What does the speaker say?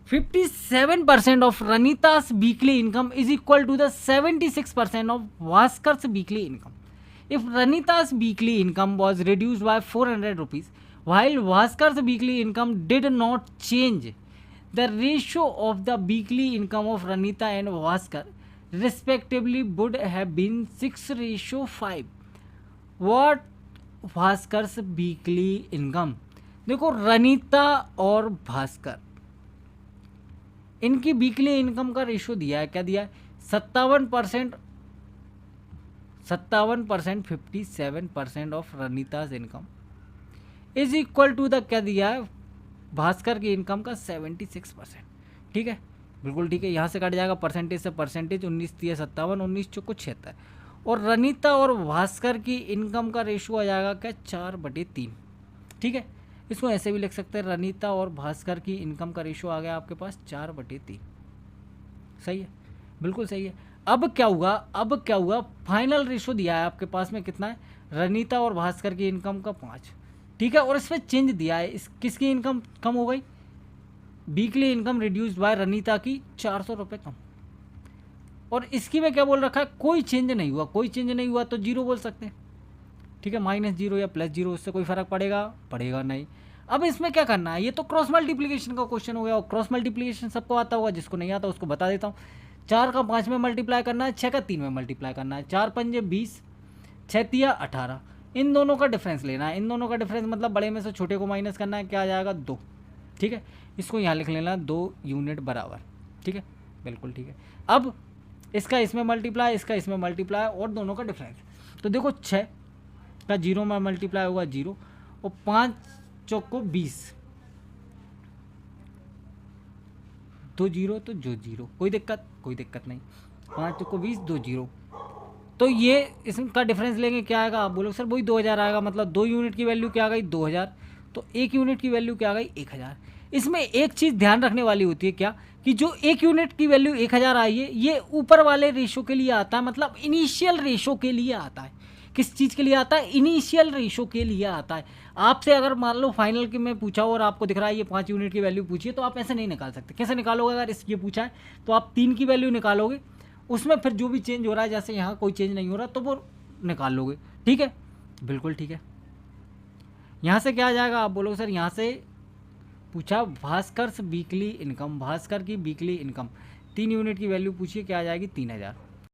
57% of Ranita's weekly income is equal to the 76% of Bhaskar's weekly income. If Ranita's weekly income was reduced by 400 rupees, while Bhaskar's weekly income did not change, the ratio of the weekly income of Ranita and Bhaskar respectively would have been 6:5. What Bhaskar's weekly income? देखो रनीता और भास्कर इनकी weekly income का ratio दिया है, क्या दिया है? 57%, 57% of Ranita's income is equal to the क्या दिया है? भास्कर की इनकम का 76%। ठीक है, बिल्कुल ठीक है। यहाँ से कट जाएगा परसेंटेज से परसेंटेज, 19 3 57, 19 चौको 76। और रनीता और भास्कर की इनकम का रेशो आ जाएगा क्या? 4/3। ठीक है, इसको ऐसे भी लिख सकते हैं, रनीता और भास्कर की इनकम का रेशो आ गया आपके पास 4/3। सही है, बिल्कुल सही है। अब क्या हुआ? फाइनल रेशो दिया है आपके पास में कितना है? रनीता और भास्कर की इनकम का 5। ठीक है, और इसमें चेंज दिया है, किसकी इनकम कम हो गई? Weekly income reduced by Ranita की 400 रुपये कम। और इसकी में क्या बोल रखा है? कोई चेंज नहीं हुआ तो 0 बोल सकते हैं। ठीक है, -0 या +0, उससे कोई फ़र्क पड़ेगा नहीं। अब इसमें क्या करना है? ये तो क्रॉस मल्टीप्लिकेशन का क्वेश्चन हो गया, और क्रॉस मल्टीप्लिकेशन सबको आता होगा, जिसको नहीं आता उसको बता देता हूँ। 4 का 5 में मल्टीप्लाई करना है, 6 का 3 में मल्टीप्लाई करना है। 4 पंजे 20, 6 तिया 18। इन दोनों का डिफरेंस लेना है। इन दोनों का डिफरेंस मतलब बड़े में से छोटे को माइनस करना है, क्या आ जाएगा? 2। ठीक है, इसको यहाँ लिख लेना 2 यूनिट बराबर। ठीक है, बिल्कुल ठीक है। अब इसका इसमें मल्टीप्लाई, इसका इसमें मल्टीप्लाई, और दोनों का डिफरेंस। तो देखो 6 का 0 में मल्टीप्लाई होगा 0, और 5 चौको 20, 2 0 तो जो 0, कोई दिक्कत नहीं। 5 चौको 20, 2 0, तो ये इसका डिफरेंस लेंगे, क्या आएगा? आप बोलोगे सर वही 2000 आएगा, मतलब 2 यूनिट की वैल्यू क्या आ गई? 2000। तो 1 यूनिट की वैल्यू क्या आ गई? 1000। इसमें एक चीज़ ध्यान रखने वाली होती है, क्या कि जो 1 यूनिट की वैल्यू 1000 आई है, ये ऊपर वाले रेशो के लिए आता है, मतलब इनिशियल रेशो के लिए आता है। किस चीज़ के लिए आता है? इनिशियल रेशो के लिए आता है। आपसे अगर मान लो फाइनल के में पूछा और आपको दिख रहा है ये 5 यूनिट की वैल्यू पूछी है, तो आप ऐसे नहीं निकाल सकते। कैसे निकालोगे? अगर ये पूछा है तो आप 3 की वैल्यू निकालोगे, उसमें फिर जो भी चेंज हो रहा है, जैसे यहाँ कोई चेंज नहीं हो रहा, तो वो निकाल लोगे। ठीक है, बिल्कुल ठीक है। यहाँ से क्या आ जाएगा? आप बोलोगे सर यहाँ से पूछा भास्कर वीकली इनकम, भास्कर की वीकली इनकम 3 यूनिट की वैल्यू पूछिए, क्या आ जाएगी? 3000।